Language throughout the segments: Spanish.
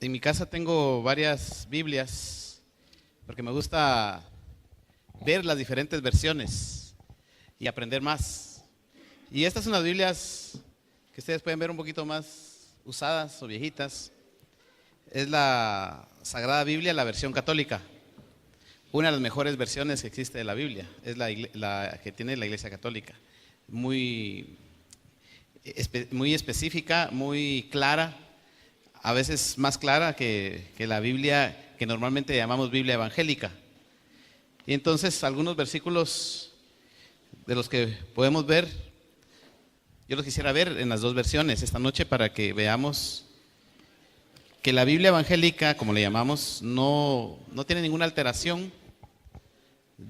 En mi casa tengo varias Biblias porque me gusta ver las diferentes versiones y aprender más. Y estas son las Biblias que ustedes pueden ver un poquito más usadas o viejitas. Es la Sagrada Biblia, la versión católica. Una de las mejores versiones que existe de la Biblia es la que tiene la Iglesia Católica. Muy específica, muy clara, a veces más clara que la Biblia que normalmente llamamos Biblia evangélica. Y entonces algunos versículos de los que podemos ver, yo los quisiera ver en las dos versiones esta noche para que veamos que la Biblia evangélica, como le llamamos, no tiene ninguna alteración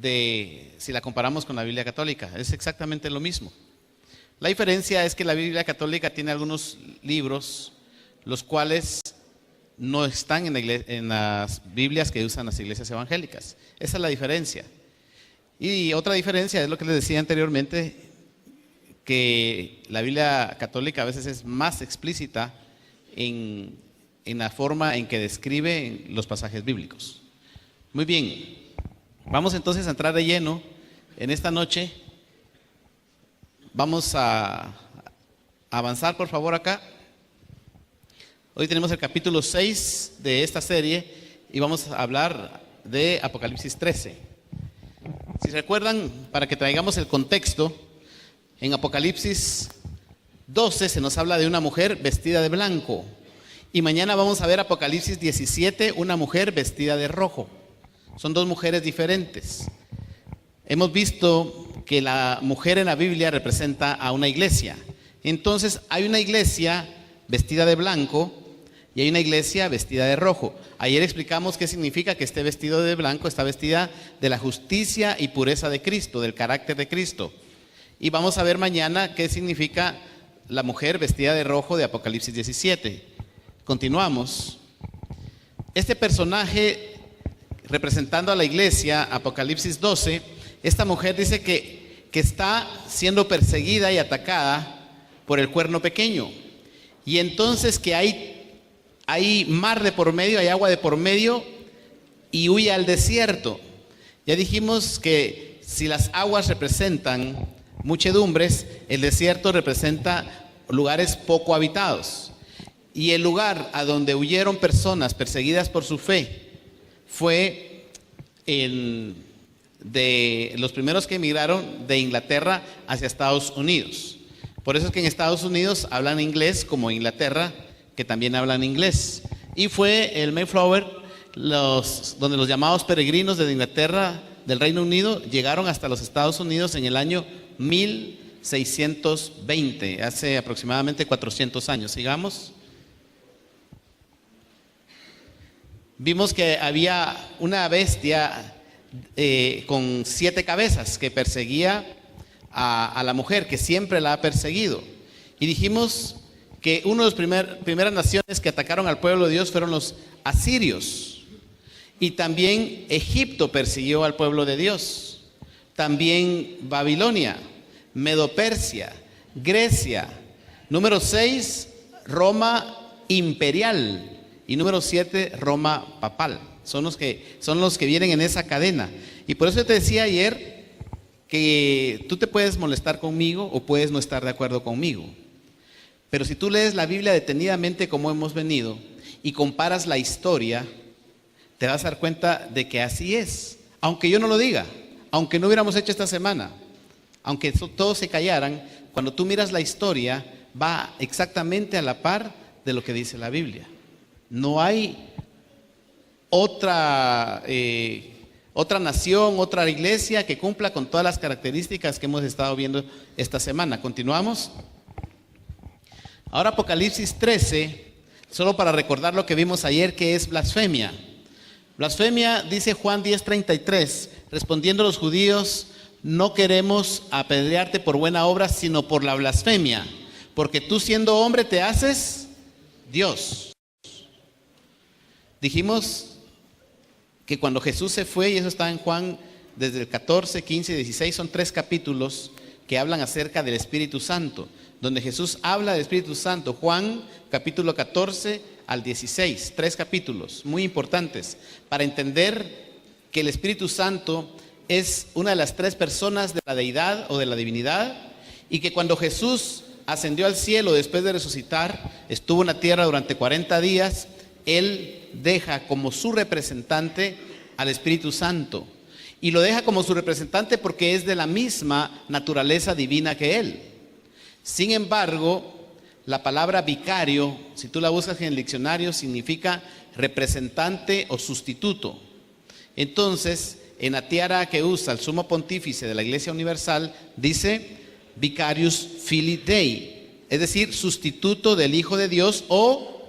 si la comparamos con la Biblia católica. Es exactamente lo mismo. La diferencia es que la Biblia católica tiene algunos libros los cuales no están en las Biblias que usan las iglesias evangélicas. Esa es la diferencia. Y otra diferencia es lo que les decía anteriormente, que la Biblia católica a veces es más explícita en la forma en que describe los pasajes bíblicos. Muy bien, vamos entonces a entrar de lleno en esta noche. Vamos a avanzar, por favor, acá. Hoy tenemos el capítulo 6 de esta serie y vamos a hablar de Apocalipsis 13. Si recuerdan, para que traigamos el contexto, en Apocalipsis 12 se nos habla de una mujer vestida de blanco. Y mañana vamos a ver Apocalipsis 17, una mujer vestida de rojo. Son dos mujeres diferentes. Hemos visto que la mujer en la Biblia representa a una iglesia. Entonces hay una iglesia vestida de blanco y hay una iglesia vestida de rojo. Ayer explicamos qué significa que esté vestido de blanco. Está vestida de la justicia y pureza de Cristo, del carácter de Cristo. Y vamos a ver mañana qué significa la mujer vestida de rojo de Apocalipsis 17. Continuamos. Este personaje representando a la iglesia, Apocalipsis 12, esta mujer dice que está siendo perseguida y atacada por el cuerno pequeño. Y entonces que hay mar de por medio, hay agua de por medio y huye al desierto. Ya dijimos que si las aguas representan muchedumbres, el desierto representa lugares poco habitados. Y el lugar a donde huyeron personas perseguidas por su fe fue de los primeros que emigraron de Inglaterra hacia Estados Unidos. Por eso es que en Estados Unidos hablan inglés, como Inglaterra, que también hablan inglés. Y fue el Mayflower, donde los llamados peregrinos de Inglaterra, del Reino Unido, llegaron hasta los Estados Unidos en el año 1620, hace aproximadamente 400 años. Sigamos. Vimos que había una bestia con 7 cabezas que perseguía a la mujer, que siempre la ha perseguido. Y dijimos que una de las primeras naciones que atacaron al pueblo de Dios fueron los asirios. Y también Egipto persiguió al pueblo de Dios. También Babilonia, Medo-Persia, Grecia. Número 6, Roma imperial. Y número 7, Roma papal. Son los que vienen en esa cadena. Y por eso te decía ayer que tú te puedes molestar conmigo o puedes no estar de acuerdo conmigo. Pero si tú lees la Biblia detenidamente como hemos venido y comparas la historia, te vas a dar cuenta de que así es. Aunque yo no lo diga, aunque no hubiéramos hecho esta semana, aunque todos se callaran, cuando tú miras la historia, va exactamente a la par de lo que dice la Biblia. No hay otra nación, otra iglesia que cumpla con todas las características que hemos estado viendo esta semana. Continuamos. Ahora Apocalipsis 13, solo para recordar lo que vimos ayer, que es blasfemia. Blasfemia, dice Juan 10:33, respondiendo los judíos: no queremos apedrearte por buena obra, sino por la blasfemia, porque tú siendo hombre te haces Dios. Dijimos que cuando Jesús se fue, y eso está en Juan desde el 14, 15 y 16, son 3 capítulos que hablan acerca del Espíritu Santo, donde Jesús habla del Espíritu Santo. Juan capítulo 14 al 16, 3 capítulos muy importantes para entender que el Espíritu Santo es una de las 3 personas de la deidad o de la divinidad, y que cuando Jesús ascendió al cielo después de resucitar, estuvo en la tierra durante 40 días, Él deja como su representante al Espíritu Santo. Y lo deja como su representante porque es de la misma naturaleza divina que Él. Sin embargo, la palabra vicario, si tú la buscas en el diccionario, significa representante o sustituto. Entonces, en la tiara que usa el sumo pontífice de la Iglesia Universal, dice Vicarius Filii Dei, es decir, sustituto del Hijo de Dios o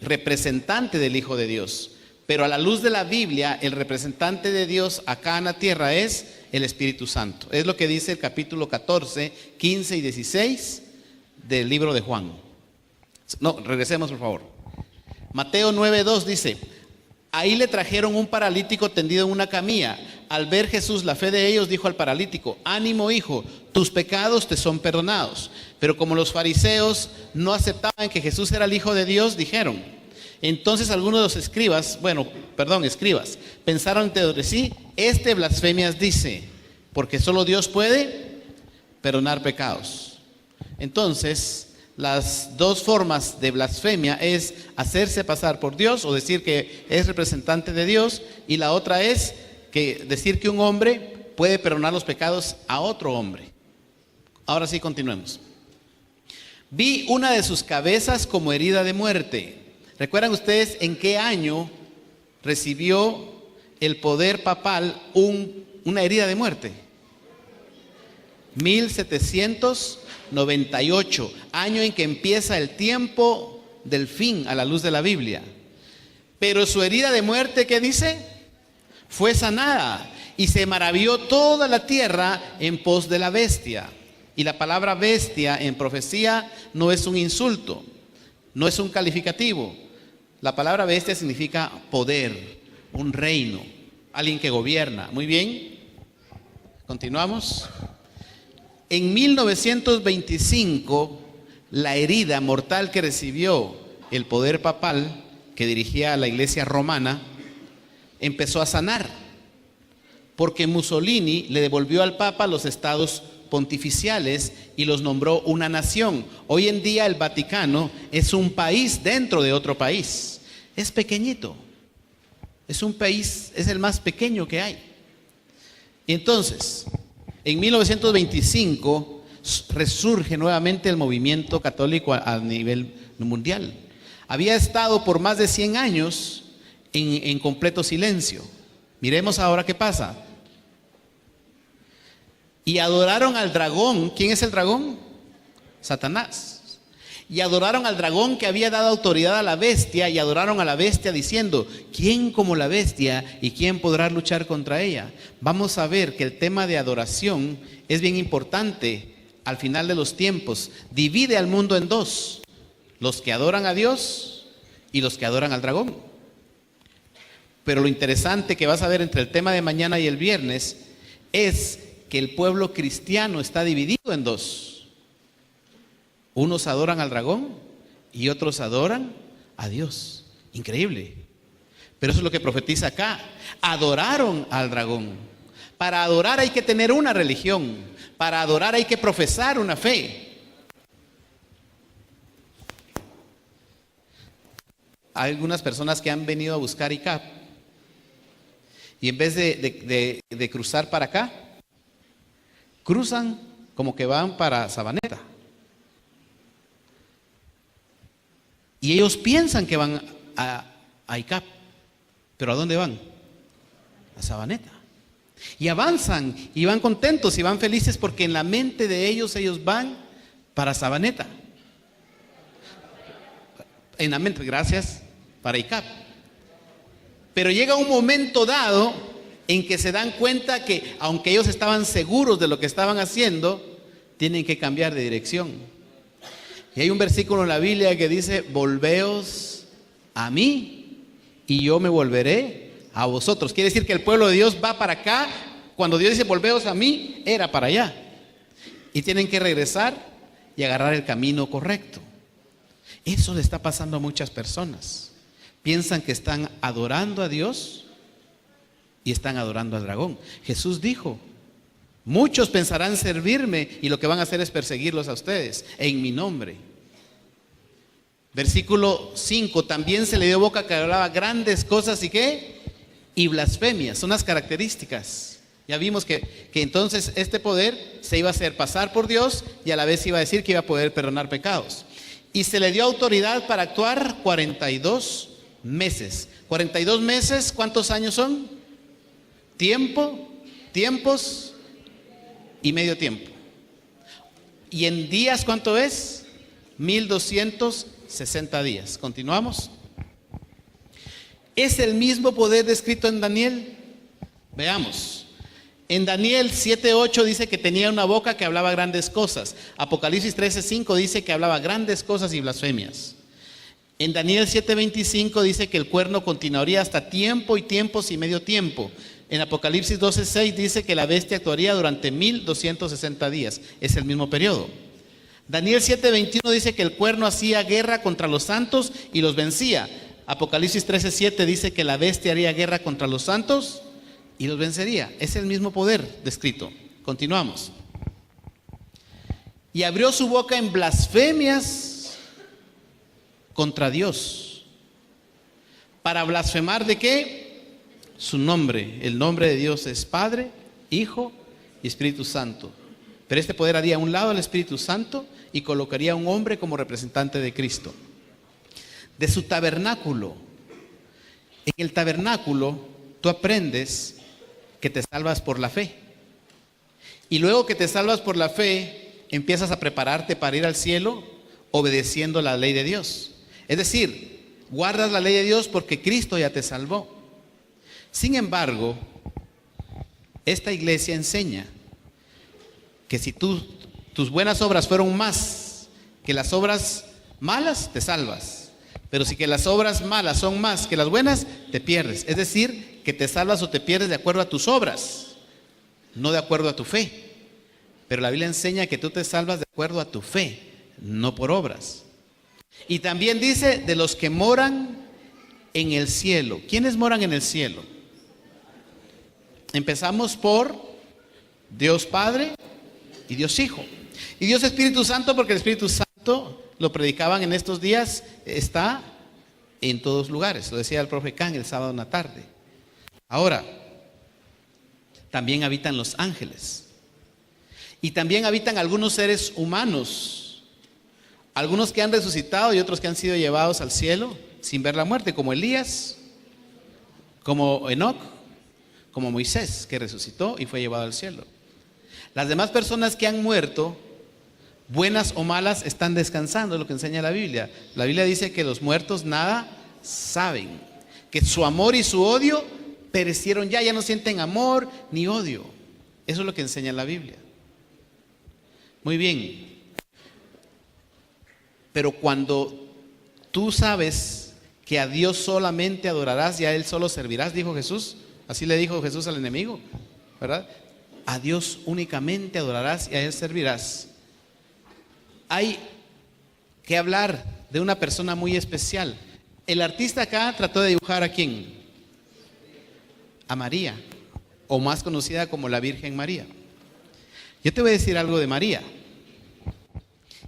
representante del Hijo de Dios. Pero a la luz de la Biblia, el representante de Dios acá en la tierra es el Espíritu Santo. Es lo que dice el capítulo 14, 15 y 16 del libro de Juan. No, regresemos por favor. Mateo 9:2 dice: ahí le trajeron un paralítico tendido en una camilla. Al ver Jesús la fe de ellos, dijo al paralítico: ánimo, hijo, tus pecados te son perdonados. Pero como los fariseos no aceptaban que Jesús era el Hijo de Dios, dijeron. Entonces algunos de los escribas, pensaron entre sí: este blasfemias dice, porque solo Dios puede perdonar pecados. Entonces, las 2 formas de blasfemia es hacerse pasar por Dios o decir que es representante de Dios, y la otra es decir que un hombre puede perdonar los pecados a otro hombre. Ahora sí, continuemos. Vi una de sus cabezas como herida de muerte. ¿Recuerdan ustedes en qué año recibió el poder papal una herida de muerte? 1798, año en que empieza el tiempo del fin a la luz de la Biblia. Pero su herida de muerte, ¿qué dice? Fue sanada, y se maravilló toda la tierra en pos de la bestia. Y la palabra bestia en profecía no es un insulto, no es un calificativo. La palabra bestia significa poder, un reino, alguien que gobierna. Muy bien, continuamos. En 1925, la herida mortal que recibió el poder papal que dirigía a la iglesia romana empezó a sanar, porque Mussolini le devolvió al Papa los estados pontificiales y los nombró una nación. Hoy en día el Vaticano es un país dentro de otro país. Es pequeñito, es un país, es el más pequeño que hay. Y entonces, en 1925 resurge nuevamente el movimiento católico a nivel mundial. Había estado por más de 100 años en completo silencio. Miremos ahora qué pasa. Y adoraron al dragón. ¿Quién es el dragón? Satanás. Y adoraron al dragón que había dado autoridad a la bestia, y adoraron a la bestia diciendo: ¿quién como la bestia y quién podrá luchar contra ella? Vamos a ver que el tema de adoración es bien importante al final de los tiempos. Divide al mundo en 2: los que adoran a Dios y los que adoran al dragón. Pero lo interesante que vas a ver entre el tema de mañana y el viernes es que el pueblo cristiano está dividido en 2. Unos adoran al dragón y otros adoran a Dios. Increíble. Pero eso es lo que profetiza acá. Adoraron al dragón. Para adorar hay que tener una religión. Para adorar hay que profesar una fe. Hay algunas personas que han venido a buscar ICAP y en vez de cruzar para acá, cruzan como que van para Sabaneta. Y ellos piensan que van a ICAP, pero ¿a dónde van? A Sabaneta. Y avanzan y van contentos y van felices porque en la mente de ellos van para Sabaneta. En la mente, gracias, para ICAP. Pero llega un momento dado en que se dan cuenta que aunque ellos estaban seguros de lo que estaban haciendo, tienen que cambiar de dirección. Y hay un versículo en la Biblia que dice: volveos a mí y yo me volveré a vosotros. Quiere decir que el pueblo de Dios va para acá. Cuando Dios dice volveos a mí, era para allá. Y tienen que regresar y agarrar el camino correcto. Eso le está pasando a muchas personas. Piensan que están adorando a Dios y están adorando al dragón. Jesús dijo: muchos pensarán servirme y lo que van a hacer es perseguirlos a ustedes en mi nombre. Versículo 5: también se le dio boca que hablaba grandes cosas y ¿qué? Y blasfemias. Son las características. Ya vimos que entonces este poder se iba a hacer pasar por Dios y a la vez iba a decir que iba a poder perdonar pecados. Y se le dio autoridad para actuar 42 meses. 42 meses, ¿cuántos años son? Tiempos y medio tiempo. ¿Y en días cuánto es? 1260 días. Continuamos. ¿Es el mismo poder descrito en Daniel? Veamos. En Daniel 7:8 dice que tenía una boca que hablaba grandes cosas. Apocalipsis 13:5 dice que hablaba grandes cosas y blasfemias. En Daniel 7:25 dice que el cuerno continuaría hasta tiempo y tiempos y medio tiempo. En Apocalipsis 12:6 dice que la bestia actuaría durante 1260 días. Es el mismo periodo. Daniel 7:21 dice que el cuerno hacía guerra contra los santos y los vencía. Apocalipsis 13:7 dice que la bestia haría guerra contra los santos y los vencería. Es el mismo poder descrito. Continuamos. Y abrió su boca en blasfemias contra Dios. ¿Para blasfemar de qué? Su nombre. El nombre de Dios es Padre, Hijo y Espíritu Santo. Pero este poder haría a un lado al Espíritu Santo y colocaría a un hombre como representante de Cristo. De su tabernáculo. En el tabernáculo tú aprendes que te salvas por la fe. Y luego que te salvas por la fe, empiezas a prepararte para ir al cielo obedeciendo la ley de Dios. Es decir, guardas la ley de Dios porque Cristo ya te salvó. Sin embargo, esta iglesia enseña que si tus buenas obras fueron más que las obras malas, te salvas. Pero si que las obras malas son más que las buenas, te pierdes. Es decir, que te salvas o te pierdes de acuerdo a tus obras, no de acuerdo a tu fe. Pero la Biblia enseña que tú te salvas de acuerdo a tu fe, no por obras. Y también dice de los que moran en el cielo. ¿Quiénes moran en el cielo? Empezamos por Dios Padre y Dios Hijo. Y Dios Espíritu Santo, porque el Espíritu Santo, lo predicaban en estos días, está en todos lugares. Lo decía el profe Can el sábado en la tarde. Ahora, también habitan los ángeles. Y también habitan algunos seres humanos. Algunos que han resucitado y otros que han sido llevados al cielo sin ver la muerte, como Elías, como Enoc, como Moisés, que resucitó y fue llevado al cielo. Las demás personas que han muerto, buenas o malas, están descansando, es lo que enseña la Biblia. La Biblia dice que los muertos nada saben, que su amor y su odio perecieron ya no sienten amor ni odio. Eso es lo que enseña la Biblia. Muy bien. Pero cuando tú sabes que a Dios solamente adorarás y a Él solo servirás, dijo Jesús, así le dijo Jesús al enemigo, ¿verdad? A Dios únicamente adorarás y a Él servirás. Hay que hablar de una persona muy especial. El artista acá trató de dibujar ¿a quién? A María, o más conocida como la Virgen María. Yo te voy a decir algo de María.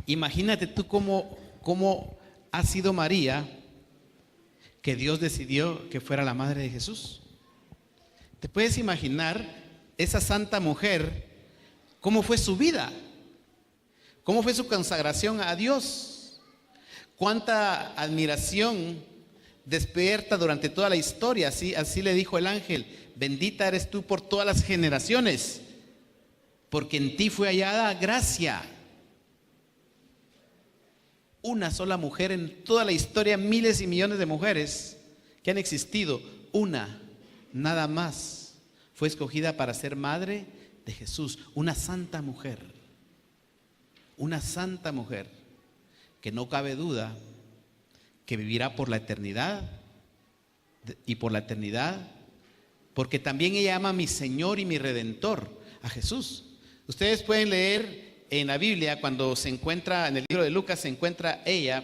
Imagínate tú cómo ha sido María, que Dios decidió que fuera la madre de Jesús. ¿Te puedes imaginar esa santa mujer, cómo fue su vida? ¿Cómo fue su consagración a Dios? ¿Cuánta admiración despierta durante toda la historia? Así le dijo el ángel: bendita eres tú por todas las generaciones, porque en ti fue hallada gracia. Una sola mujer en toda la historia, miles y millones de mujeres que han existido, una, nada más, fue escogida para ser madre de Jesús. Una santa mujer que no cabe duda que vivirá por la eternidad y por la eternidad, porque también ella ama a mi Señor y mi Redentor, a Jesús. Ustedes pueden leer en la Biblia, cuando se encuentra en el libro de Lucas, se encuentra ella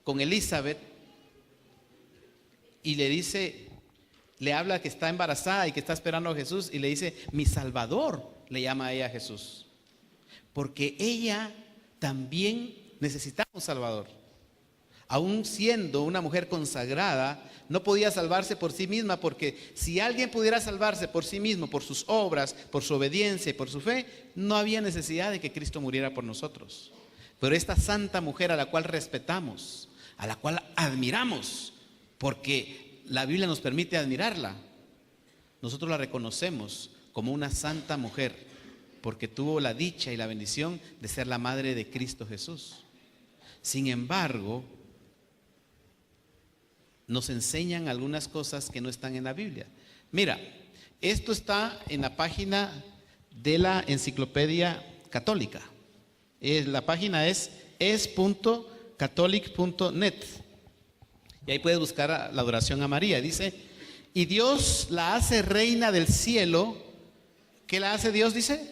con Elizabeth y le dice, le habla que está embarazada y que está esperando a Jesús y le dice, mi Salvador, le llama a ella a Jesús. Porque ella también necesitaba un Salvador. Aún siendo una mujer consagrada, no podía salvarse por sí misma, porque si alguien pudiera salvarse por sí mismo, por sus obras, por su obediencia y por su fe, no había necesidad de que Cristo muriera por nosotros. Pero esta santa mujer a la cual respetamos, a la cual admiramos, porque la Biblia nos permite admirarla, nosotros la reconocemos como una santa mujer, porque tuvo la dicha y la bendición de ser la madre de Cristo Jesús. Sin embargo, nos enseñan algunas cosas que no están en la Biblia. Mira, esto está en la página de la Enciclopedia Católica. La página es es.catholic.net. Y ahí puedes buscar la adoración a María. Dice, y Dios la hace reina del cielo. ¿Qué la hace Dios? Dice,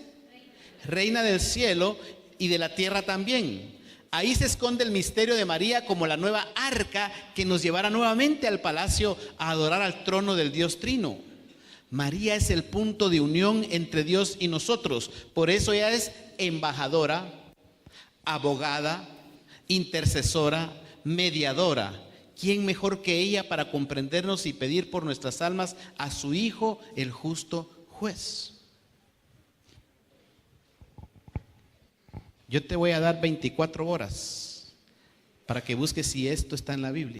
reina del cielo y de la tierra también. Ahí se esconde el misterio de María como la nueva arca que nos llevará nuevamente al palacio a adorar al trono del Dios Trino. María es el punto de unión entre Dios y nosotros. Por eso ella es embajadora, abogada, intercesora, mediadora. ¿Quién mejor que ella para comprendernos y pedir por nuestras almas a su Hijo, el justo juez? Yo te voy a dar 24 horas para que busques si esto está en la Biblia.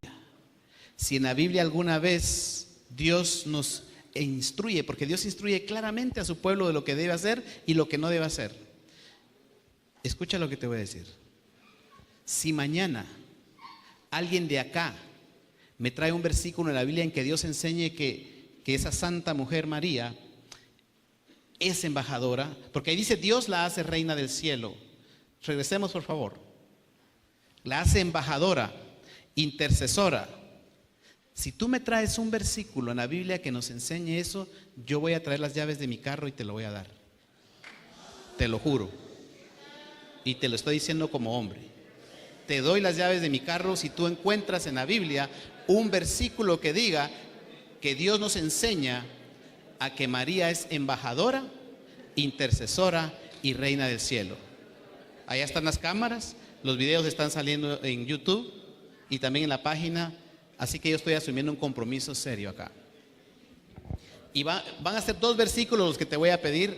Si en la Biblia alguna vez Dios nos instruye, porque Dios instruye claramente a su pueblo de lo que debe hacer y lo que no debe hacer. Escucha lo que te voy a decir. Si mañana alguien de acá me trae un versículo en la Biblia en que Dios enseñe que esa santa mujer María es embajadora, porque ahí dice Dios la hace reina del cielo. Regresemos por favor. La hace embajadora, intercesora. Si tú me traes un versículo en la Biblia que nos enseñe eso, yo voy a traer las llaves de mi carro y te lo voy a dar. Te lo juro. Y te lo estoy diciendo como hombre. Te doy las llaves de mi carro si tú encuentras en la Biblia un versículo que diga que Dios nos enseña a que María es embajadora, intercesora y reina del cielo. Allá están las cámaras, los videos están saliendo en YouTube y también en la página, así que yo estoy asumiendo un compromiso serio acá. Y van a ser 2 versículos los que te voy a pedir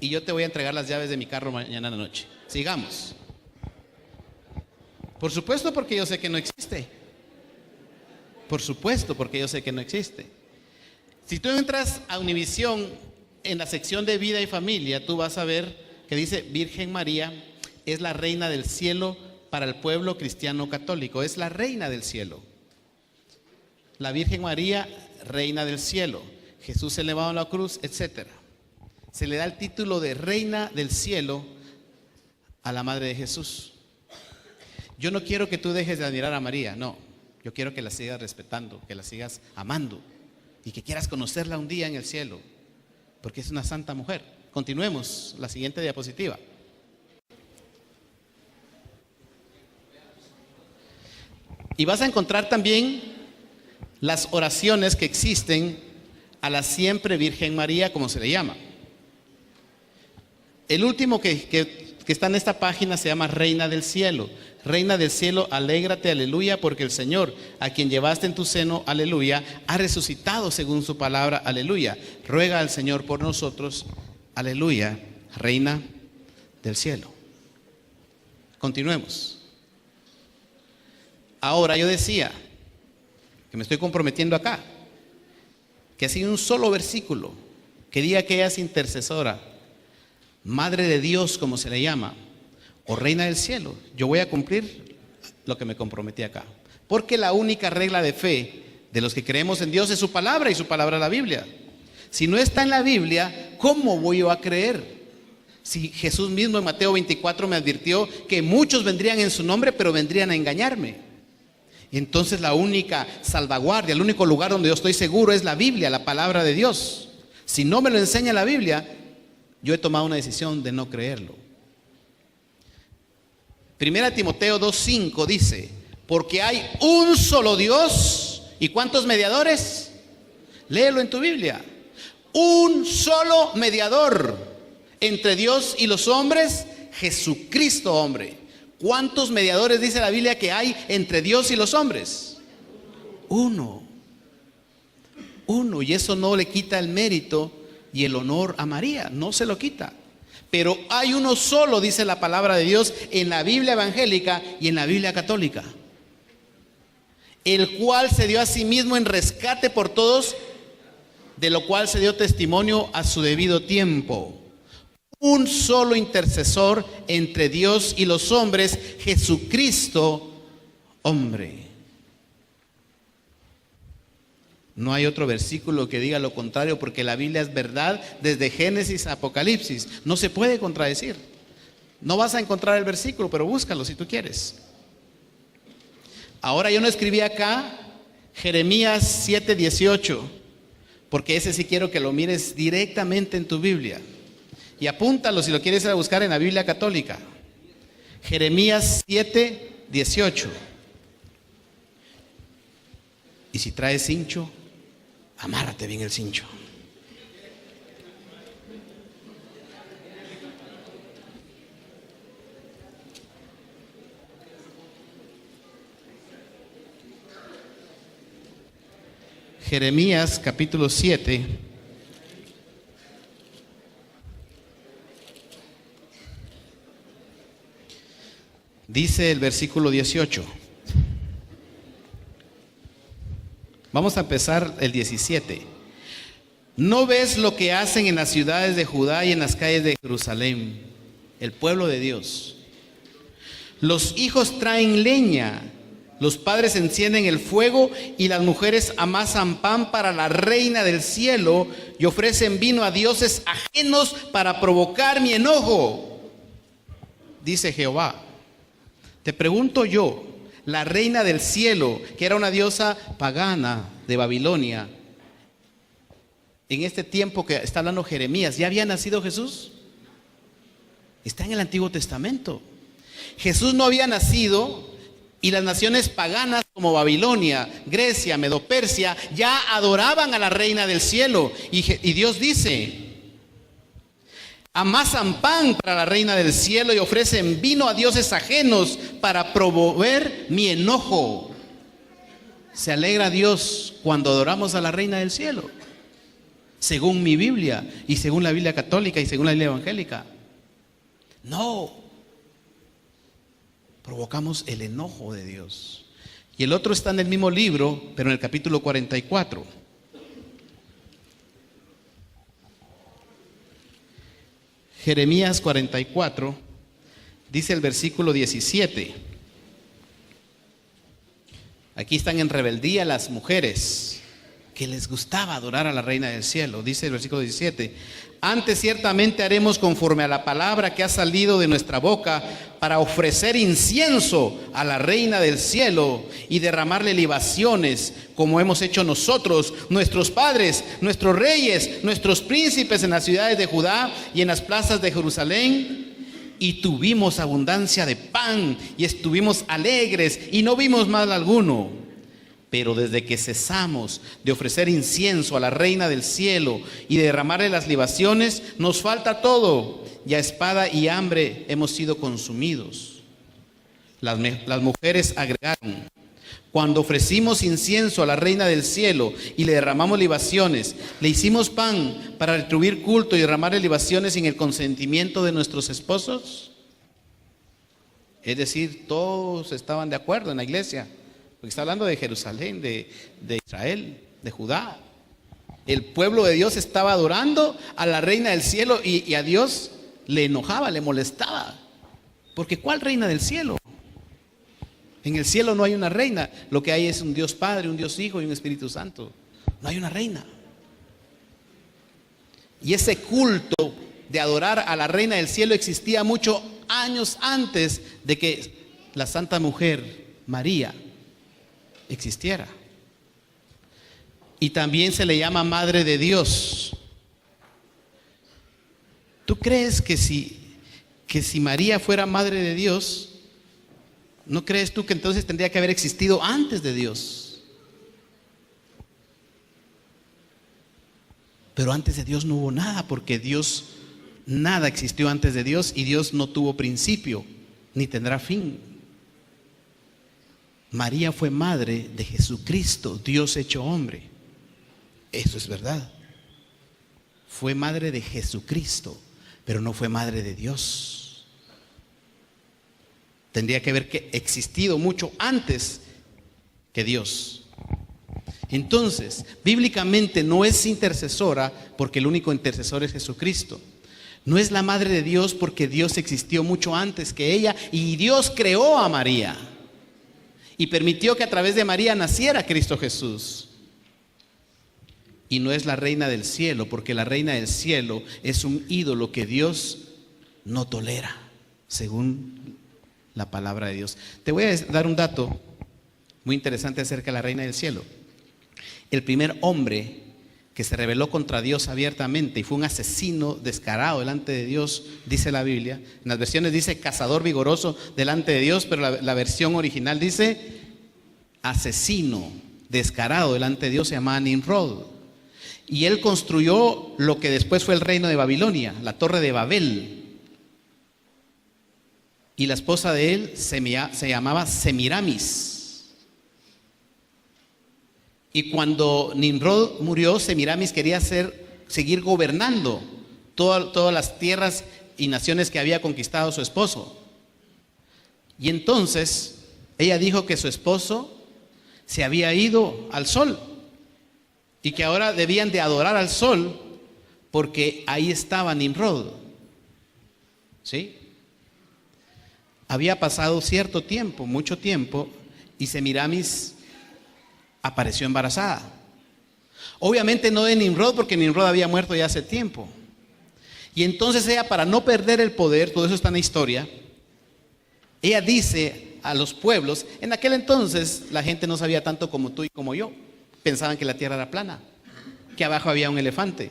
y yo te voy a entregar las llaves de mi carro mañana en la noche. Sigamos. Por supuesto, porque yo sé que no existe. Por supuesto, porque yo sé que no existe. Si tú entras a Univisión en la sección de vida y familia, tú vas a ver que dice Virgen María es la reina del cielo para el pueblo cristiano católico. Es la reina del cielo. La Virgen María, reina del cielo. Jesús elevado a la cruz, etc. Se le da el título de reina del cielo a la madre de Jesús. Yo no quiero que tú dejes de admirar a María, no. Yo quiero que la sigas respetando, que la sigas amando y que quieras conocerla un día en el cielo, porque es una santa mujer. Continuemos, la siguiente diapositiva. Y vas a encontrar también las oraciones que existen a la siempre Virgen María, como se le llama. El último que está en esta página se llama Reina del Cielo. Reina del cielo, alégrate, aleluya, porque el Señor, a quien llevaste en tu seno, aleluya, ha resucitado según su palabra, aleluya. Ruega al Señor por nosotros, aleluya, Reina del cielo. Continuemos. Ahora yo decía, que me estoy comprometiendo acá, que así un solo versículo que diga que ella es intercesora, Madre de Dios, como se le llama, o Reina del cielo, yo voy a cumplir lo que me comprometí acá. Porque la única regla de fe de los que creemos en Dios es su palabra, y su palabra es la Biblia. Si no está en la Biblia, ¿cómo voy yo a creer? Si Jesús mismo en Mateo 24 me advirtió que muchos vendrían en su nombre, pero vendrían a engañarme. Entonces la única salvaguardia, el único lugar donde yo estoy seguro es la Biblia, la palabra de Dios. Si no me lo enseña la Biblia, yo he tomado una decisión de no creerlo. 1 Timoteo 2:5 dice, Porque hay un solo Dios. ¿Y cuántos mediadores? Léelo en tu Biblia. Un solo mediador entre Dios y los hombres, Jesucristo hombre. ¿Cuántos mediadores dice la Biblia que hay entre Dios y los hombres? Uno. Uno. Y eso no le quita el mérito y el honor a María. No se lo quita. Pero hay uno solo, dice la palabra de Dios, en la Biblia evangélica y en la Biblia católica, el cual se dio a sí mismo en rescate por todos, de lo cual se dio testimonio a su debido tiempo. Un solo intercesor entre Dios y los hombres, Jesucristo, hombre. No hay otro versículo que diga lo contrario, porque la Biblia es verdad desde Génesis a Apocalipsis. No se puede contradecir. No vas a encontrar el versículo, pero búscalo si tú quieres. Ahora yo no escribí acá Jeremías 7:18, porque ese sí quiero que lo mires directamente en tu Biblia. Y apúntalo si lo quieres ir a buscar en la Biblia católica. Jeremías 7:18. Y si traes cincho, amárrate bien el cincho. Jeremías capítulo 7. Dice el versículo 18. Vamos a empezar el 17. ¿No ves lo que hacen en las ciudades de Judá y en las calles de Jerusalén? El pueblo de Dios. Los hijos traen leña, los padres encienden el fuego y las mujeres amasan pan para la reina del cielo y ofrecen vino a dioses ajenos para provocar mi enojo, dice Jehová. Te pregunto yo, la reina del cielo, que era una diosa pagana de Babilonia, en este tiempo que está hablando Jeremías, ¿ya había nacido Jesús? Está en el Antiguo Testamento. Jesús no había nacido y las naciones paganas como Babilonia, Grecia, Medo-Persia ya adoraban a la reina del cielo. Y Dios dice: amasan pan para la reina del cielo y ofrecen vino a dioses ajenos para promover mi enojo. ¿Se alegra Dios cuando adoramos a la reina del cielo? Según mi Biblia y según la Biblia católica y según la Biblia evangélica. No. Provocamos el enojo de Dios. Y el otro está en el mismo libro, pero en el capítulo 44. Jeremías 44, dice el versículo 17. Aquí están en rebeldía las mujeres que les gustaba adorar a la reina del cielo. Dice el versículo 17: antes ciertamente haremos conforme a la palabra que ha salido de nuestra boca para ofrecer incienso a la reina del cielo y derramarle libaciones, como hemos hecho nosotros, nuestros padres, nuestros reyes, nuestros príncipes en las ciudades de Judá y en las plazas de Jerusalén. Y tuvimos abundancia de pan y estuvimos alegres y no vimos mal alguno. Pero desde que cesamos de ofrecer incienso a la reina del cielo y de derramarle las libaciones, nos falta todo, y a espada y hambre hemos sido consumidos. Las mujeres agregaron: cuando ofrecimos incienso a la reina del cielo y le derramamos libaciones, le hicimos pan para retribuir culto y derramarle libaciones sin el consentimiento de nuestros esposos. Es decir, todos estaban de acuerdo en la iglesia, porque está hablando de Jerusalén, de Israel, de Judá. El pueblo de Dios estaba adorando a la reina del cielo y a Dios le enojaba, le molestaba. Porque ¿cuál reina del cielo? En el cielo no hay una reina. Lo que hay es un Dios Padre, un Dios Hijo y un Espíritu Santo. No hay una reina. Y ese culto de adorar a la reina del cielo existía muchos años antes de que la Santa Mujer María existiera. Y también se le llama Madre de Dios. ¿Tú crees que si María fuera Madre de Dios, ¿No crees tú que entonces tendría que haber existido antes de Dios? Pero antes de Dios no hubo nada, porque nada existió antes de Dios y Dios no tuvo principio, ni tendrá fin. María fue madre de Jesucristo, Dios hecho hombre. Eso es verdad. Fue madre de Jesucristo, pero no fue madre de Dios. Tendría que haber existido mucho antes que Dios. Entonces, bíblicamente no es intercesora porque el único intercesor es Jesucristo. No es la madre de Dios porque Dios existió mucho antes que ella y Dios creó a María y permitió que a través de María naciera Cristo Jesús. Y no es la reina del cielo, porque la reina del cielo es un ídolo que Dios no tolera, según la palabra de Dios. Te voy a dar un dato muy interesante acerca de la reina del cielo. El primer hombre que se rebeló contra Dios abiertamente y fue un asesino descarado delante de Dios, dice la Biblia. En las versiones dice cazador vigoroso delante de Dios, pero la versión original dice asesino descarado delante de Dios, se llamaba Nimrod. Y él construyó lo que después fue el reino de Babilonia, la torre de Babel. Y la esposa de él se llamaba Semiramis. Y cuando Nimrod murió, Semiramis quería seguir gobernando todas las tierras y naciones que había conquistado su esposo. Y entonces ella dijo que su esposo se había ido al sol y que ahora debían de adorar al sol porque ahí estaba Nimrod. ¿Sí? Había pasado cierto tiempo, mucho tiempo, y Semiramis apareció embarazada. Obviamente no de Nimrod, porque Nimrod había muerto ya hace tiempo. Y entonces ella, para no perder el poder, todo eso está en la historia, ella dice a los pueblos, en aquel entonces la gente no sabía tanto como tú y como yo, pensaban que la tierra era plana, que abajo había un elefante,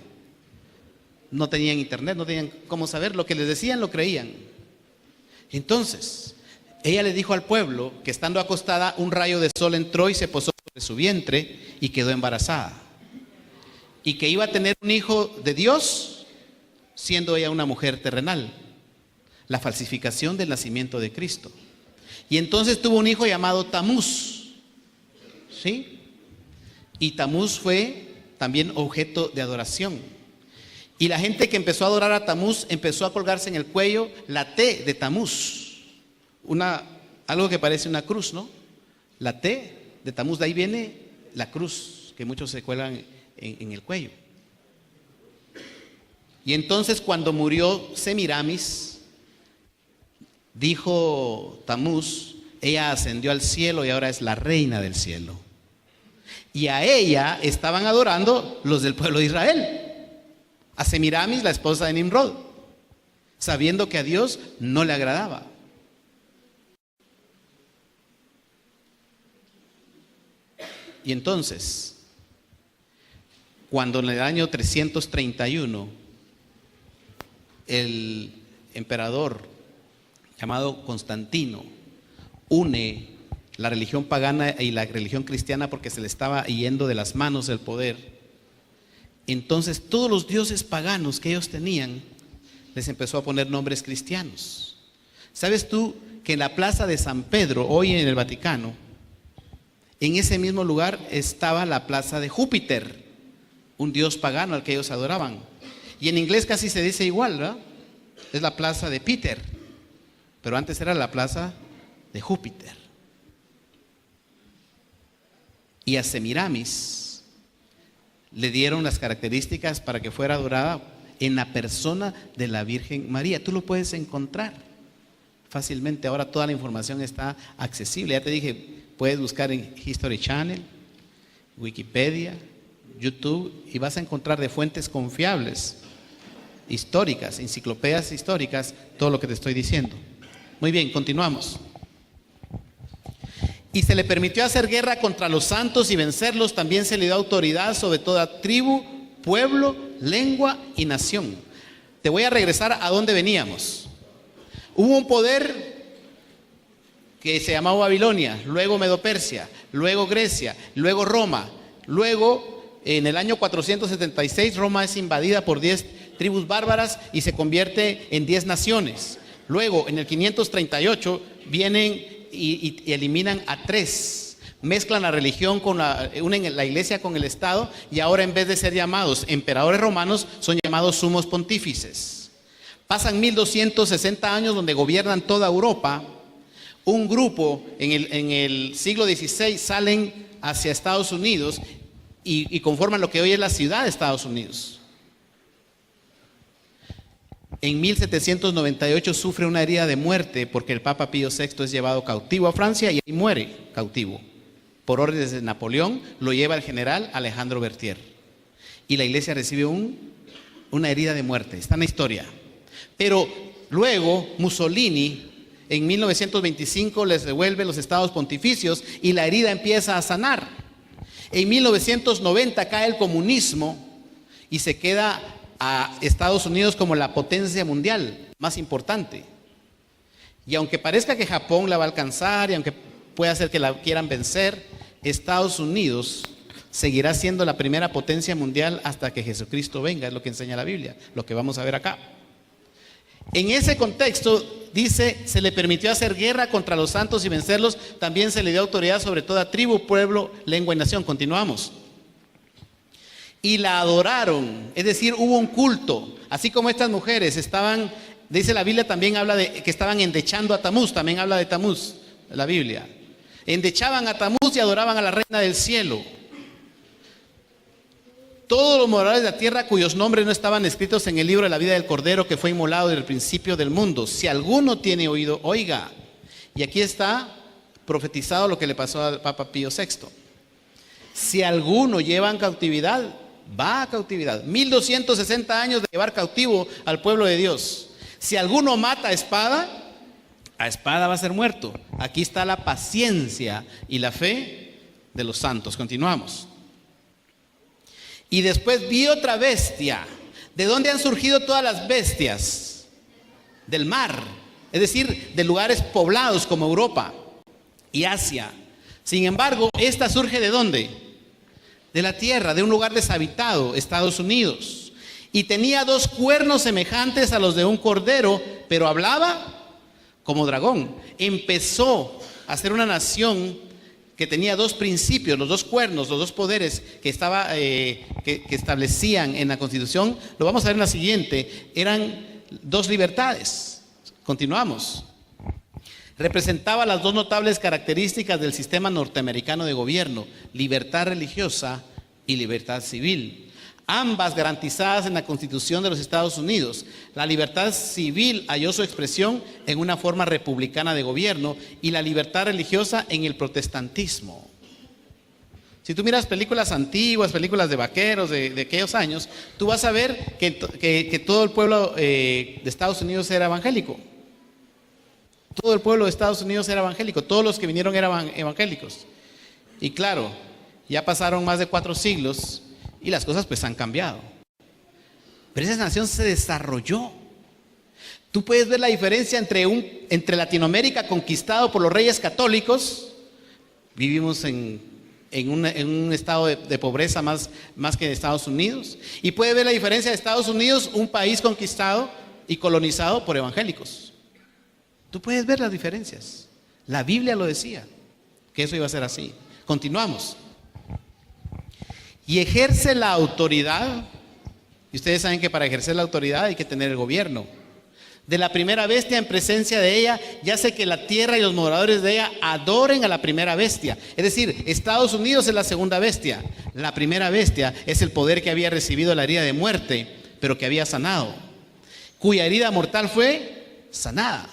no tenían internet, no tenían cómo saber, lo que les decían lo creían. Entonces ella le dijo al pueblo que estando acostada un rayo de sol entró y se posó sobre su vientre y quedó embarazada, y que iba a tener un hijo de Dios siendo ella una mujer terrenal, la falsificación del nacimiento de Cristo. Y entonces tuvo un hijo llamado Tamuz, ¿sí? Y Tamuz fue también objeto de adoración. Y la gente que empezó a adorar a Tamuz empezó a colgarse en el cuello la T de Tamuz, algo que parece una cruz, ¿no? La T de Tamuz, de ahí viene la cruz que muchos se cuelgan en el cuello. Y entonces cuando murió Semiramis, dijo Tamuz, ella ascendió al cielo y ahora es la reina del cielo. Y a ella estaban adorando los del pueblo de Israel, a Semiramis, la esposa de Nimrod, sabiendo que a Dios no le agradaba. Y entonces, cuando en el año 331 el emperador llamado Constantino une la religión pagana y la religión cristiana porque se le estaba yendo de las manos el poder, entonces todos los dioses paganos que ellos tenían les empezó a poner nombres cristianos. ¿Sabes tú que en la plaza de San Pedro, hoy en el Vaticano, en ese mismo lugar estaba la plaza de Júpiter, un dios pagano al que ellos adoraban? Y en inglés casi se dice igual, ¿verdad? Es la plaza de Peter, pero antes era la plaza de Júpiter. Y a Semiramis le dieron las características para que fuera adorada en la persona de la Virgen María. Tú lo puedes encontrar fácilmente. Ahora toda la información está accesible. Ya te dije, puedes buscar en History Channel, Wikipedia, YouTube, y vas a encontrar de fuentes confiables, históricas, enciclopedias históricas, todo lo que te estoy diciendo. Muy bien, continuamos. Y se le permitió hacer guerra contra los santos y vencerlos. También se le dio autoridad sobre toda tribu, pueblo, lengua y nación. Te voy a regresar a donde veníamos. Hubo un poder que se llamaba Babilonia, luego Medo-Persia, luego Grecia, luego Roma. Luego, en el año 476, Roma es invadida por 10 tribus bárbaras y se convierte en 10 naciones. Luego, en el 538, vienen y eliminan a 3. Mezclan la religión unen la iglesia con el Estado, y ahora, en vez de ser llamados emperadores romanos, son llamados sumos pontífices. Pasan 1260 años donde gobiernan toda Europa. Un grupo en el siglo XVI salen hacia Estados Unidos y conforman lo que hoy es la ciudad de Estados Unidos. En 1798 sufre una herida de muerte porque el Papa Pío VI es llevado cautivo a Francia y ahí muere cautivo. Por órdenes de Napoleón lo lleva el general Alejandro Berthier. Y la iglesia recibe una herida de muerte. Está en la historia. Pero luego Mussolini en 1925 les devuelve los estados pontificios y la herida empieza a sanar. En 1990 cae el comunismo y se queda a Estados Unidos como la potencia mundial más importante. Y aunque parezca que Japón la va a alcanzar y aunque pueda ser que la quieran vencer, Estados Unidos seguirá siendo la primera potencia mundial hasta que Jesucristo venga, es lo que enseña la Biblia, lo que vamos a ver acá. En ese contexto, dice, se le permitió hacer guerra contra los santos y vencerlos. También se le dio autoridad sobre toda tribu, pueblo, lengua y nación. Continuamos. Y la adoraron, es decir, hubo un culto. Así como estas mujeres estaban, dice la Biblia, también habla de que estaban endechando a Tamuz, también habla de Tamuz, la Biblia. Endechaban a Tamuz y adoraban a la reina del cielo. Todos los moradores de la tierra cuyos nombres no estaban escritos en el libro de la vida del Cordero que fue inmolado desde el principio del mundo. Si alguno tiene oído, oiga. Y aquí está profetizado lo que le pasó al Papa Pío VI. Si alguno lleva en cautividad, va a cautividad. 1260 años de llevar cautivo al pueblo de Dios. Si alguno mata a espada va a ser muerto. Aquí está la paciencia y la fe de los santos. Continuamos. Y después vi otra bestia. ¿De dónde han surgido todas las bestias? Del mar, es decir, de lugares poblados como Europa y Asia. Sin embargo, esta surge ¿de dónde? De la tierra, de un lugar deshabitado, Estados Unidos. Y tenía 2 cuernos semejantes a los de un cordero, pero hablaba como dragón. Empezó a ser una nación que tenía 2 principios, los 2 cuernos, los 2 poderes que establecían en la Constitución. Lo vamos a ver en la siguiente. Eran 2 libertades. Continuamos. Representaba las 2 notables características del sistema norteamericano de gobierno: libertad religiosa y libertad civil. Ambas garantizadas en la Constitución de los Estados Unidos. La libertad civil halló su expresión en una forma republicana de gobierno y la libertad religiosa en el protestantismo. Si tú miras películas antiguas, películas de vaqueros de aquellos años, tú vas a ver que todo el pueblo de Estados Unidos era evangélico. Todo el pueblo de Estados Unidos era evangélico. Todos los que vinieron eran evangélicos. Y claro, ya pasaron más de 4 siglos y las cosas pues han cambiado. Pero esa nación se desarrolló. Tú puedes ver la diferencia entre Latinoamérica conquistado por los reyes católicos. Vivimos en un estado de pobreza más que en Estados Unidos. Y puedes ver la diferencia de Estados Unidos, un país conquistado y colonizado por evangélicos. Tú puedes ver las diferencias. La Biblia lo decía, que eso iba a ser así. Continuamos. Y ejerce la autoridad. Y ustedes saben que para ejercer la autoridad hay que tener el gobierno. De la primera bestia, en presencia de ella, ya sé que la tierra y los moradores de ella adoren a la primera bestia. Es decir, Estados Unidos es la segunda bestia. La primera bestia es el poder que había recibido la herida de muerte, pero que había sanado, cuya herida mortal fue sanada.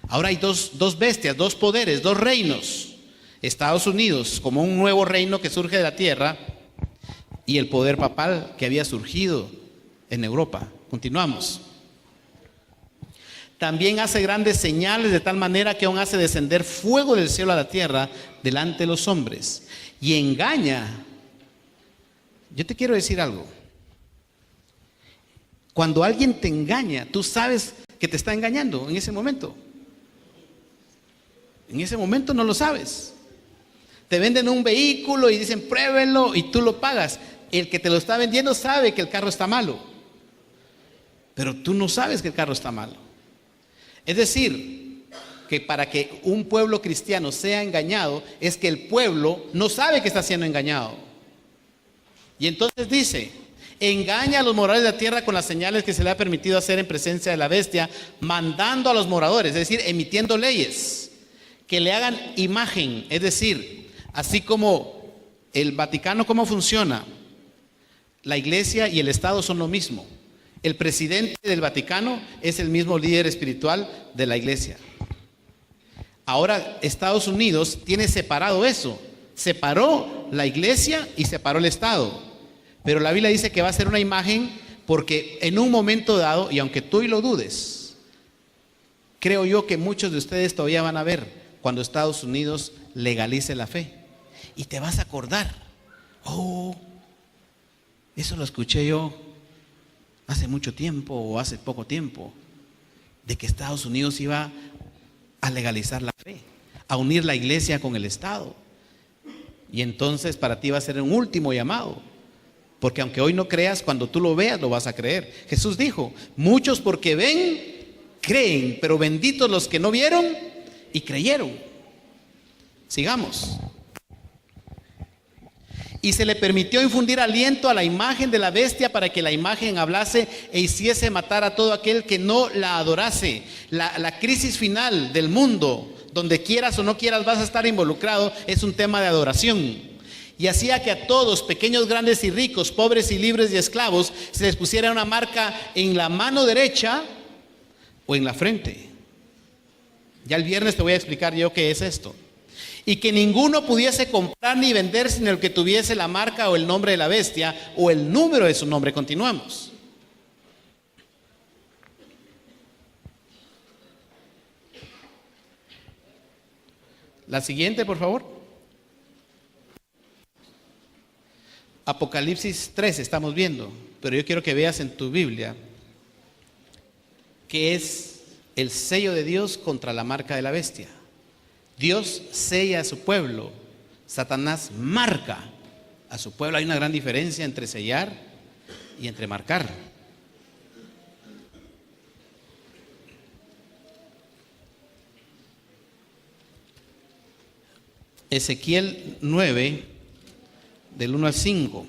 Ahora hay dos bestias, 2 poderes, 2 reinos. Estados Unidos como un nuevo reino que surge de la tierra, y el poder papal que había surgido en Europa. Continuamos. También hace grandes señales de tal manera que aún hace descender fuego del cielo a la tierra delante de los hombres. Y engaña. Yo te quiero decir algo. Cuando alguien te engaña, tú sabes que te está engañando en ese momento. En ese momento no lo sabes. Te venden un vehículo y dicen pruébenlo y tú lo pagas. El que te lo está vendiendo sabe que el carro está malo, pero tú no sabes que el carro está malo. Es decir, que para que un pueblo cristiano sea engañado es que el pueblo no sabe que está siendo engañado. Y entonces dice: engaña a los moradores de la tierra con las señales que se le ha permitido hacer en presencia de la bestia, mandando a los moradores, es decir, emitiendo leyes, que le hagan imagen. Es decir, así como el Vaticano, ¿cómo funciona? La iglesia y el Estado son lo mismo. El presidente del Vaticano es el mismo líder espiritual de la iglesia. Ahora Estados Unidos tiene separado eso. Separó la iglesia y separó el Estado. Pero la Biblia dice que va a ser una imagen porque en un momento dado, y aunque tú y lo dudes, creo yo que muchos de ustedes todavía van a ver cuando Estados Unidos legalice la fe. Y te vas a acordar: oh, eso lo escuché yo hace mucho tiempo o hace poco tiempo, de que Estados Unidos iba a legalizar la fe, a unir la iglesia con el Estado. Y entonces para ti va a ser un último llamado, porque aunque hoy no creas, cuando tú lo veas lo vas a creer. Jesús dijo: muchos porque ven, creen, pero benditos los que no vieron y creyeron. Sigamos. Y se le permitió infundir aliento a la imagen de la bestia para que la imagen hablase e hiciese matar a todo aquel que no la adorase. La crisis final del mundo, donde quieras o no quieras vas a estar involucrado, es un tema de adoración. Y hacía que a todos, pequeños, grandes y ricos, pobres y libres y esclavos, se les pusiera una marca en la mano derecha o en la frente. Ya el viernes te voy a explicar yo qué es esto. Y que ninguno pudiese comprar ni vender sin el que tuviese la marca o el nombre de la bestia o el número de su nombre. Continuamos. La siguiente, por favor. Apocalipsis 3 estamos viendo, pero yo quiero que veas en tu Biblia que es el sello de Dios contra la marca de la bestia. Dios sella a su pueblo, Satanás marca a su pueblo. Hay una gran diferencia entre sellar y entre marcar. Ezequiel 9, del 1 al 5.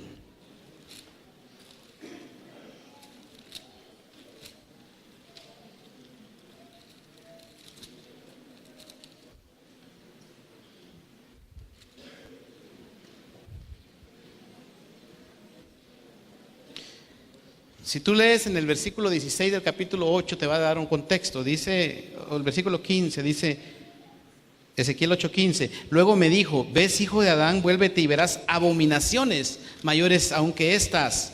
Si tú lees en el versículo 16 del capítulo 8 te va a dar un contexto. Dice, o el versículo 15, dice Ezequiel 8:15: luego me dijo: ves, hijo de Adán, vuélvete y verás abominaciones mayores aún que estas.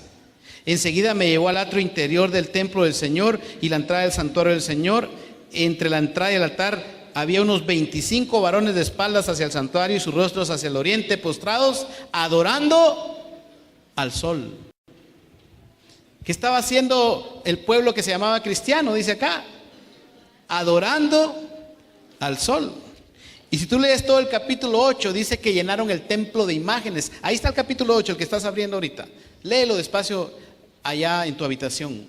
Enseguida me llevó al atrio interior del templo del Señor y la entrada del santuario del Señor. Entre la entrada y el altar había unos 25 varones de espaldas hacia el santuario y sus rostros hacia el oriente, postrados, adorando al sol. ¿Qué estaba haciendo el pueblo que se llamaba cristiano? Dice acá: adorando al sol. Y si tú lees todo el capítulo 8, dice que llenaron el templo de imágenes. Ahí está el capítulo 8, el que estás abriendo ahorita. Léelo despacio allá en tu habitación.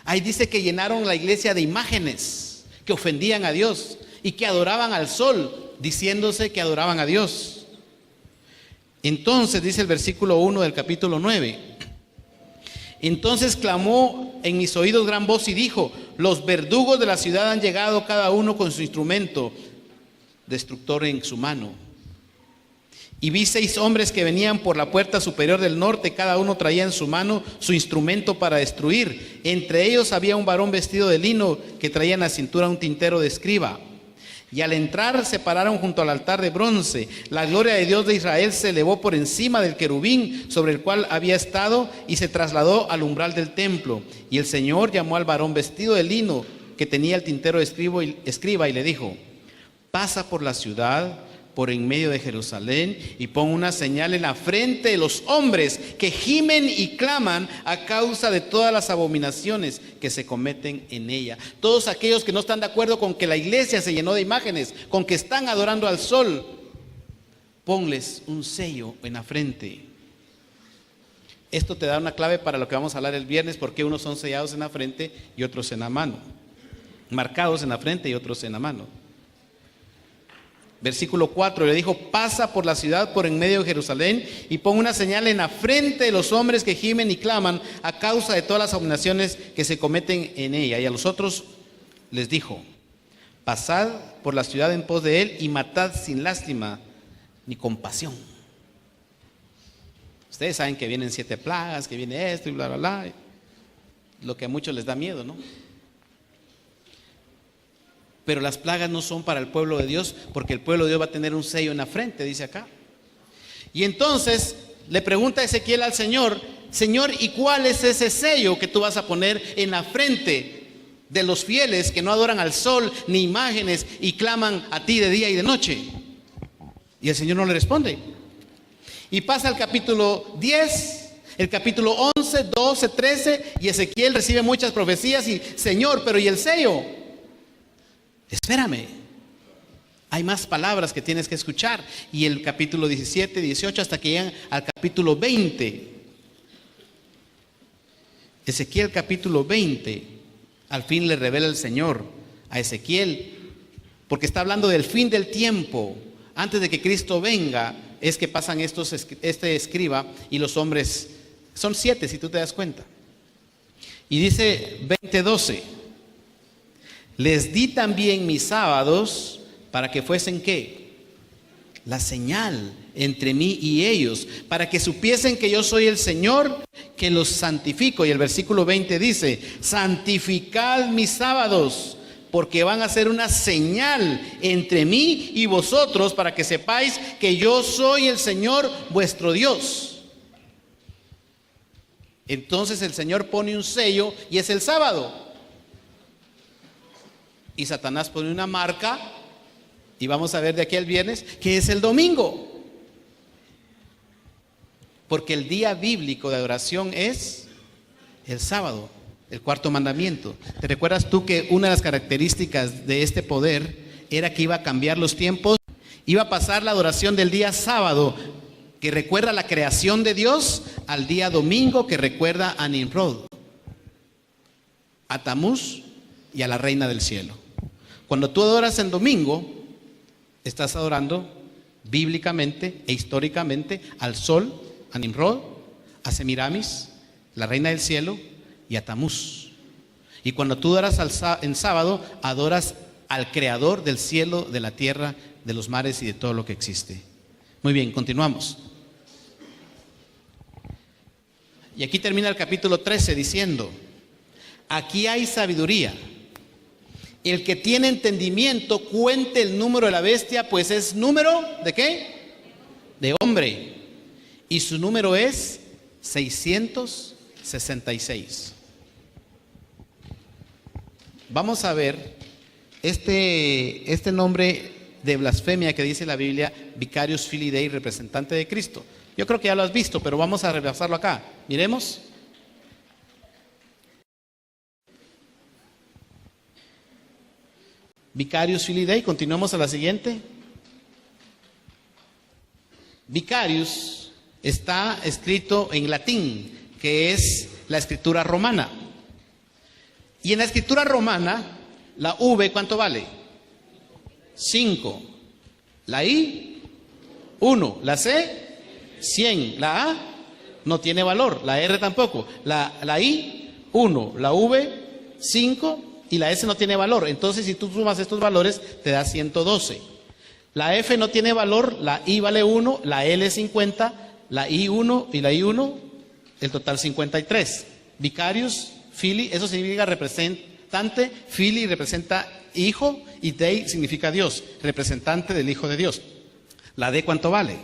Ahí dice que llenaron la iglesia de imágenes que ofendían a Dios y que adoraban al sol, diciéndose que adoraban a Dios. Entonces dice el versículo 1 del capítulo 9: entonces clamó en mis oídos gran voz y dijo: los verdugos de la ciudad han llegado, cada uno con su instrumento destructor en su mano. Y vi 6 hombres que venían por la puerta superior del norte, cada uno traía en su mano su instrumento para destruir. Entre ellos había un varón vestido de lino que traía en la cintura un tintero de escriba. Y al entrar se pararon junto al altar de bronce. La gloria de Dios de Israel se elevó por encima del querubín sobre el cual había estado y se trasladó al umbral del templo. Y el Señor llamó al varón vestido de lino que tenía el tintero de escriba y le dijo: pasa por la ciudad, por en medio de Jerusalén y pon una señal en la frente de los hombres que gimen y claman a causa de todas las abominaciones que se cometen en ella. Todos aquellos que no están de acuerdo con que la iglesia se llenó de imágenes, con que están adorando al sol, ponles un sello en la frente. Esto te da una clave para lo que vamos a hablar el viernes, porque unos son sellados en la frente y otros en la mano. Marcados en la frente y otros en la mano. Versículo 4, le dijo: pasa por la ciudad por en medio de Jerusalén y pon una señal en la frente de los hombres que gimen y claman a causa de todas las abominaciones que se cometen en ella. Y a los otros les dijo: pasad por la ciudad en pos de él y matad sin lástima ni compasión. Ustedes saben que vienen 7 plagas, que viene esto y bla, bla, bla. Lo que a muchos les da miedo, ¿no? Pero las plagas no son para el pueblo de Dios, porque el pueblo de Dios va a tener un sello en la frente, dice acá. Y entonces le pregunta Ezequiel al Señor: Señor, ¿y cuál es ese sello que tú vas a poner en la frente de los fieles que no adoran al sol ni imágenes y claman a ti de día y de noche? Y el Señor no le responde. Y pasa al capítulo 10, el capítulo 11, 12, 13, y Ezequiel recibe muchas profecías y: Señor, pero ¿y el sello? Espérame, hay más palabras que tienes que escuchar. Y el capítulo 17, 18, hasta que llegan al capítulo 20. Ezequiel capítulo 20, al fin le revela el Señor a Ezequiel, porque está hablando del fin del tiempo. Antes de que Cristo venga, es que pasan este escriba y los hombres. Son 7 si tú te das cuenta. Y dice 20:12: les di también mis sábados para que fuesen ¿qué? La señal entre mí y ellos, para que supiesen que yo soy el Señor que los santifico. Y el versículo 20 dice: santificad mis sábados, porque van a ser una señal entre mí y vosotros, para que sepáis que yo soy el Señor vuestro Dios. Entonces el Señor pone un sello y es el sábado. Y Satanás pone una marca, y vamos a ver de aquí al viernes, que es el domingo. Porque el día bíblico de adoración es el sábado, el 4º mandamiento. ¿Te recuerdas tú que una de las características de este poder era que iba a cambiar los tiempos? Iba a pasar la adoración del día sábado, que recuerda la creación de Dios, al día domingo, que recuerda a Nimrod, a Tamuz y a la reina del cielo. Cuando tú adoras en domingo, estás adorando bíblicamente e históricamente al sol, a Nimrod, a Semiramis, la reina del cielo, y a Tamuz. Y cuando tú adoras en sábado, adoras al creador del cielo, de la tierra, de los mares y de todo lo que existe. Muy bien, continuamos. Y aquí termina el capítulo 13 diciendo: aquí hay sabiduría. El que tiene entendimiento cuente el número de la bestia, pues es número ¿de qué? De hombre. Y su número es 666. Vamos a ver este nombre de blasfemia que dice la Biblia: Vicarius Filii Dei, representante de Cristo. Yo creo que ya lo has visto, pero vamos a repasarlo acá. Miremos. Vicarius Filii Dei, continuamos a la siguiente. Vicarius está escrito en latín, que es la escritura romana. Y en la escritura romana, la V, ¿cuánto vale? 5. La I, 1. La C, 100. La A no tiene valor. La R tampoco. La I, 1. La V, 5. Y la S no tiene valor. Entonces, si tú sumas estos valores, te da 112. La F no tiene valor, la I vale 1, la L 50, la I 1 y la I 1, el total 53. Vicarius Filii, eso significa representante. Filii representa hijo y Dei significa Dios, representante del Hijo de Dios. La D, ¿cuánto vale?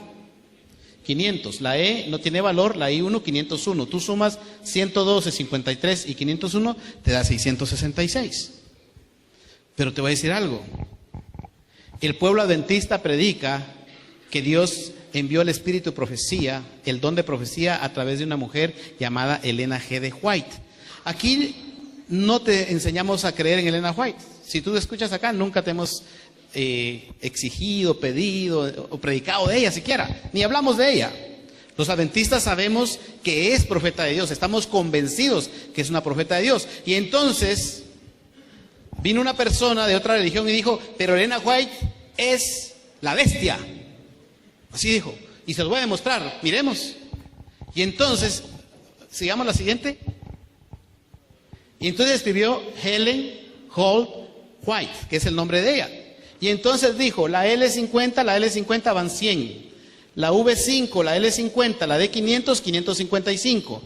500. La E no tiene valor, la I1, 501. Tú sumas 112, 53 y 501, te da 666. Pero te voy a decir algo. El pueblo adventista predica que Dios envió el espíritu de profecía, el don de profecía, a través de una mujer llamada Elena G. de White. Aquí no te enseñamos a creer en Elena White. Si tú escuchas acá, nunca te hemos exigido, pedido o predicado de ella siquiera, ni hablamos de ella. Los adventistas sabemos que es profeta de Dios, estamos convencidos que es una profeta de Dios. Y entonces vino una persona de otra religión y dijo, pero Elena White es la bestia. Así dijo, y se los voy a demostrar, miremos. Y entonces, sigamos la siguiente. Y entonces escribió Helen Holt White, que es el nombre de ella. Y entonces dijo, la L50, la L50 van 100. La V5, la L50, la D500, 555.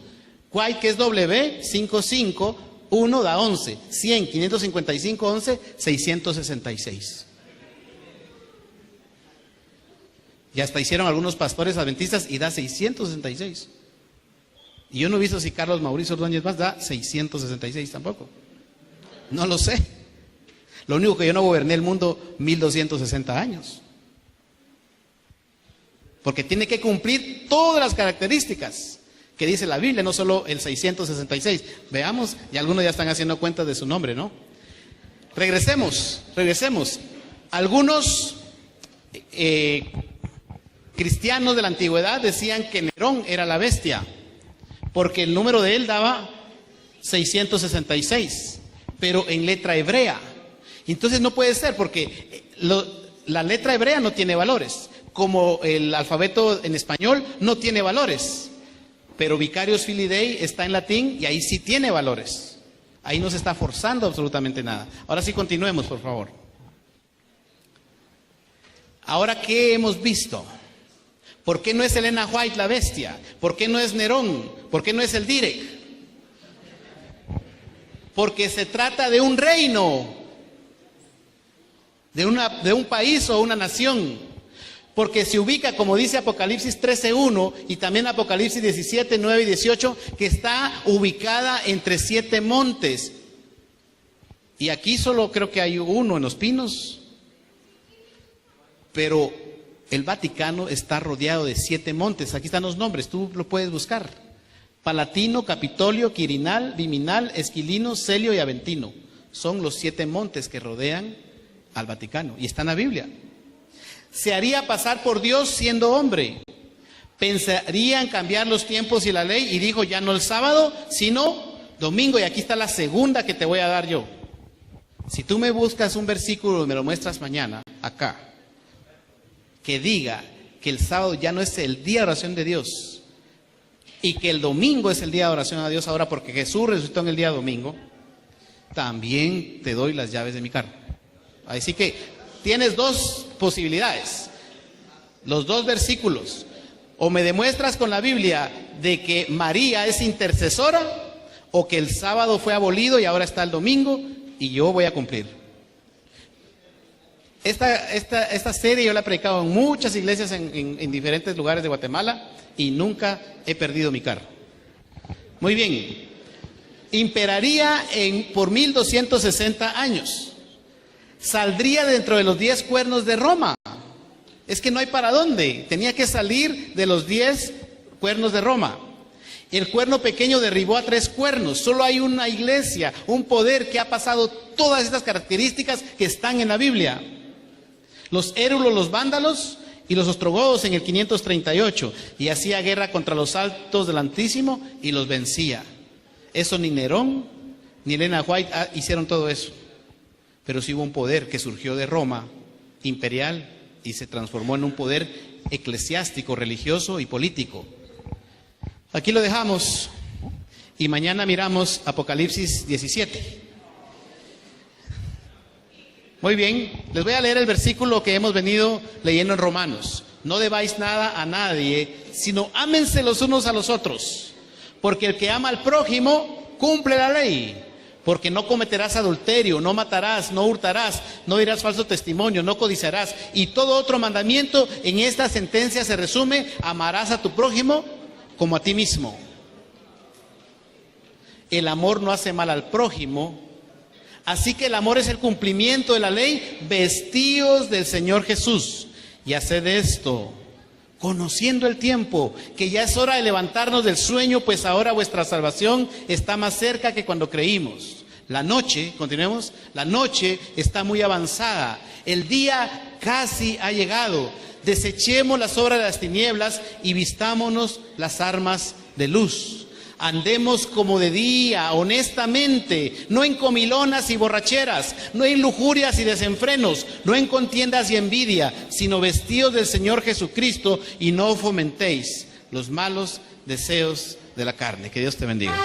White, que es W, 55, 1 da 11. 100, 555, 11, 666. Y hasta hicieron algunos pastores adventistas y da 666. Y yo no he visto si Carlos Mauricio Ordóñez más da 666 tampoco. No lo sé. Lo único que yo no goberné el mundo 1260 años. Porque tiene que cumplir todas las características que dice la Biblia, no solo el 666. Veamos, y algunos ya están haciendo cuenta de su nombre, ¿no? Regresemos. Algunos cristianos de la antigüedad decían que Nerón era la bestia, porque el número de él daba 666, pero en letra hebrea. Entonces no puede ser, porque la letra hebrea no tiene valores, como el alfabeto en español no tiene valores, pero Vicarius Filii Dei está en latín y ahí sí tiene valores. Ahí no se está forzando absolutamente nada. Ahora sí continuemos, por favor. Ahora, ¿qué hemos visto? ¿Por qué no es Elena White la bestia? ¿Por qué no es Nerón? ¿Por qué no es el Direk? Porque se trata de un reino, de un país o una nación. Porque se ubica, como dice Apocalipsis 13:1 y también Apocalipsis 17:9 y 18, que está ubicada entre 7 montes. Y aquí solo creo que hay uno en Los Pinos. Pero el Vaticano está rodeado de 7 montes. Aquí están los nombres, tú lo puedes buscar. Palatino, Capitolio, Quirinal, Viminal, Esquilino, Celio y Aventino. Son los 7 montes que rodean al Vaticano y está en la Biblia. Se haría pasar por Dios siendo hombre. Pensaría en cambiar los tiempos y la ley y dijo, ya no el sábado, sino domingo. Y aquí está la segunda que te voy a dar yo. Si tú me buscas un versículo y me lo muestras mañana, acá, que diga que el sábado ya no es el día de oración de Dios y que el domingo es el día de oración a Dios ahora porque Jesús resucitó en el día domingo, también te doy las llaves de mi carro. Así que tienes 2 posibilidades, los 2 versículos. O me demuestras con la Biblia de que María es intercesora, o que el sábado fue abolido y ahora está el domingo, y yo voy a cumplir. Esta serie yo la he predicado en muchas iglesias en diferentes lugares de Guatemala y nunca he perdido mi carro. Muy bien. Imperaría por 1260 años. Saldría dentro de los 10 cuernos de Roma. Es que no hay para dónde. Tenía que salir de los 10 cuernos de Roma. El cuerno pequeño derribó a 3 cuernos. Solo hay una iglesia, un poder que ha pasado todas estas características que están en la Biblia. Los érulos, los vándalos y los ostrogodos en el 538. Y hacía guerra contra los altos del Altísimo y los vencía. Eso ni Nerón ni Elena White hicieron todo eso. Pero sí hubo un poder que surgió de Roma, imperial, y se transformó en un poder eclesiástico, religioso y político. Aquí lo dejamos y mañana miramos Apocalipsis 17. Muy bien, les voy a leer el versículo que hemos venido leyendo en Romanos. No debáis nada a nadie, sino ámense los unos a los otros, porque el que ama al prójimo cumple la ley. Porque no cometerás adulterio, no matarás, no hurtarás, no dirás falso testimonio, no codiciarás. Y todo otro mandamiento en esta sentencia se resume: amarás a tu prójimo como a ti mismo. El amor no hace mal al prójimo. Así que el amor es el cumplimiento de la ley, vestíos del Señor Jesús. Y haced esto, conociendo el tiempo, que ya es hora de levantarnos del sueño, pues ahora vuestra salvación está más cerca que cuando creímos. La noche, continuemos, la noche está muy avanzada, el día casi ha llegado. Desechemos las obras de las tinieblas y vistámonos las armas de luz. Andemos como de día, honestamente, no en comilonas y borracheras, no en lujurias y desenfrenos, no en contiendas y envidia, sino vestidos del Señor Jesucristo, y no fomentéis los malos deseos de la carne. Que Dios te bendiga.